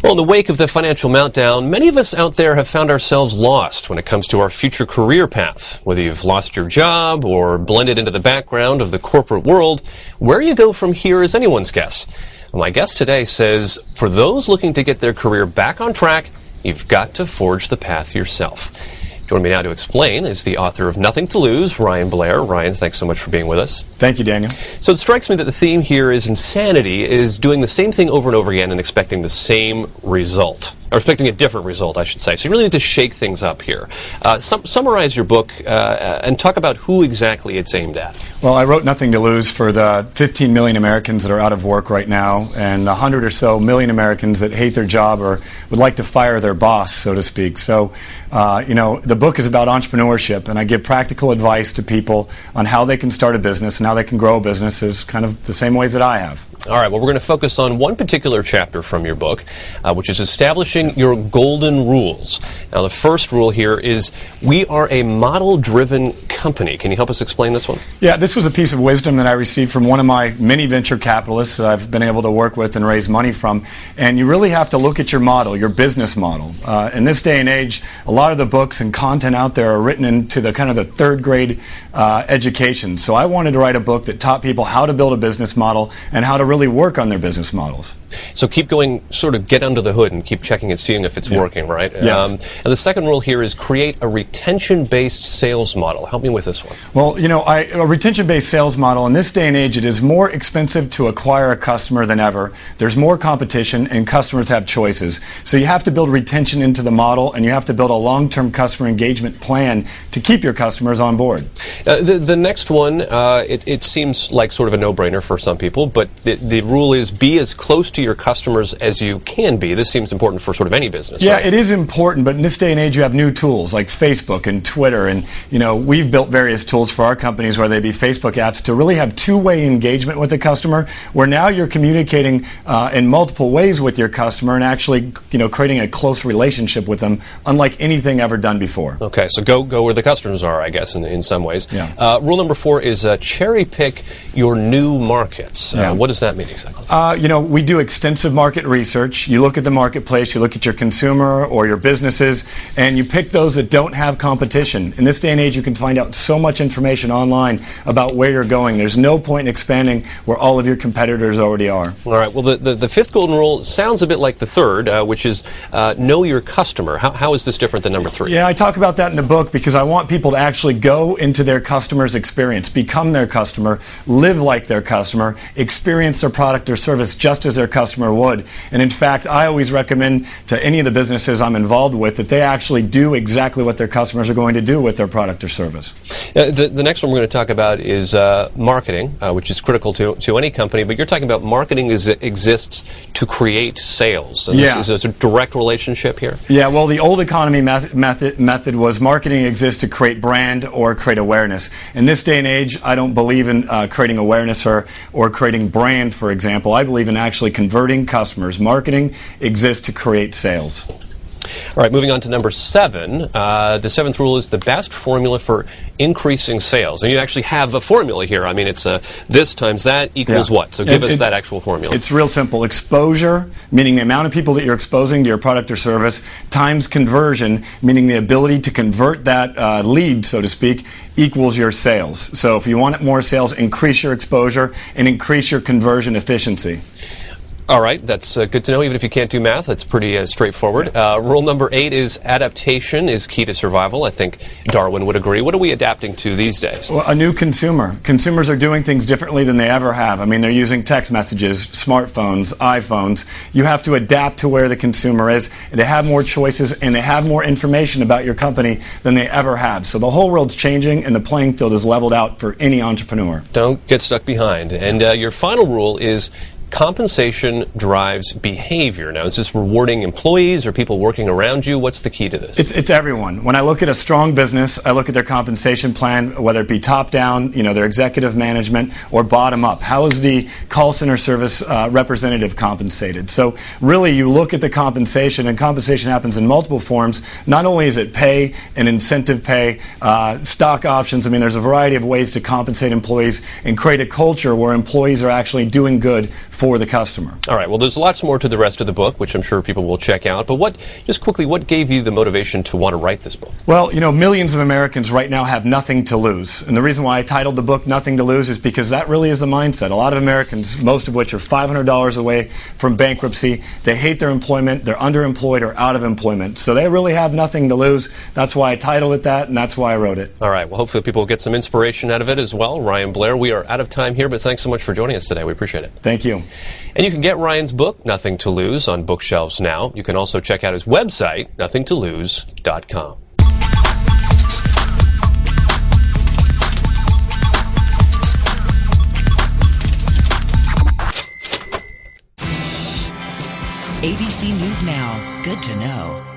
Well, in the wake of the financial meltdown, many of us out there have found ourselves lost when it comes to our future career path. Whether you've lost your job or blended into the background of the corporate world, where you go from here is anyone's guess. Well, my guest today says, for those looking to get their career back on track, you've got to forge the path yourself. Joining me now to explain is the author of Nothing to Lose, Ryan Blair. Ryan, thanks so much for being with us. Thank you, Daniel. So it strikes me that the theme here is insanity is doing the same thing over and over again and expecting the same result. Or expecting a different result, I should say. So you really need to shake things up here. Summarize your book and talk about who exactly it's aimed at. Well, I wrote Nothing to Lose for the 15 million Americans that are out of work right now and the 100 or so million Americans that hate their job or would like to fire their boss, so to speak. So, the book is about entrepreneurship, and I give practical advice to people on how they can start a business and how they can grow a business is kind of the same ways that I have. All right, well, we're going to focus on one particular chapter from your book, which is establishing your golden rules. Now, the first rule here is we are a model-driven company. Can you help us explain this one? Yeah, this was a piece of wisdom that I received from one of my many venture capitalists that I've been able to work with and raise money from. And you really have to look at your model, your business model. In this day and age, a lot of the books and content out there are written into the kind of the third grade education. So I wanted to write a book that taught people how to build a business model and how to really work on their business models. So keep going, sort of get under the hood and keep checking and seeing if it's working, right? Yes. And the second rule here is create a retention-based sales model. Help me with this one. Well, a retention-based sales model, in this day and age, it is more expensive to acquire a customer than ever. There's more competition and customers have choices. So you have to build retention into the model and you have to build a long-term customer engagement plan to keep your customers on board. The next one, it seems like sort of a no-brainer for some people, but the rule is be as close to your customers as you can be. This seems important for sort of any business. Yeah, right? It is important, but in this day and age you have new tools like Facebook and Twitter, and we've built various tools for our companies, whether they be Facebook apps, to really have two-way engagement with the customer, where now you're communicating in multiple ways with your customer and actually creating a close relationship with them, unlike anything ever done before. Okay, so go where the customers are, I guess, in some ways. Yeah. Rule number 4 is cherry pick your new markets. What does that mean exactly? We do extensive market research. You look at the marketplace, you look at your consumer or your businesses, and you pick those that don't have competition. In this day and age, you can find out so much information online about where you're going. There's no point in expanding where all of your competitors already are. All right. Well, the fifth golden rule sounds a bit like the third, which is know your customer. How is this different than number 3? Yeah, I talk about that in the book because I want people to actually go into their customer's experience, become their customer, live like their customer, experience their product or service just as their customer would. And in fact, I always recommend to any of the businesses I'm involved with that they actually do exactly what their customers are going to do with their product or service. The next one we're going to talk about is marketing, which is critical to any company, but you're talking about marketing exists to create sales. And this is a direct relationship here? Yeah, well, the old economy method was marketing exists to create brand or create awareness. In this day and age, I don't believe in creating awareness or creating brand, for example. I believe in actually converting customers. Marketing exists to create sales. All right, moving on to number 7. The 7th rule is the best formula for increasing sales. And you actually have a formula here. I mean, it's this times that equals what? So give us that actual formula. It's real simple. Exposure, meaning the amount of people that you're exposing to your product or service, times conversion, meaning the ability to convert that lead, so to speak, equals your sales. So if you want more sales, increase your exposure and increase your conversion efficiency. All right, that's good to know. Even if you can't do math, that's pretty straightforward. Rule number 8 is adaptation is key to survival. I think Darwin would agree. What are we adapting to these days? Well, a new consumer. Consumers are doing things differently than they ever have. I mean, they're using text messages, smartphones, iPhones. You have to adapt to where the consumer is. They have more choices and they have more information about your company than they ever have. So the whole world's changing and the playing field is leveled out for any entrepreneur. Don't get stuck behind. And your final rule is compensation drives behavior. Now, is this rewarding employees or people working around you? What's the key to this? It's everyone. When I look at a strong business, I look at their compensation plan, whether it be top-down, their executive management, or bottom-up. How is the call center service representative compensated? So really, you look at the compensation, and compensation happens in multiple forms. Not only is it pay and incentive pay, stock options. I mean, there's a variety of ways to compensate employees and create a culture where employees are actually doing good for for the customer. All right, well, there's lots more to the rest of the book, which I'm sure people will check out. But just quickly, what gave you the motivation to want to write this book? Well, you know, millions of Americans right now have nothing to lose. And the reason why I titled the book Nothing to Lose is because that really is the mindset. A lot of Americans, most of which are $500 away from bankruptcy, they hate their employment, they're underemployed or out of employment. So they really have nothing to lose. That's why I titled it that, and that's why I wrote it. All right, well, hopefully people will get some inspiration out of it as well. Ryan Blair, we are out of time here, but thanks so much for joining us today. We appreciate it. Thank you. And you can get Ryan's book, Nothing to Lose, on bookshelves now. You can also check out his website, nothingtolose.com. ABC News Now. Good to know.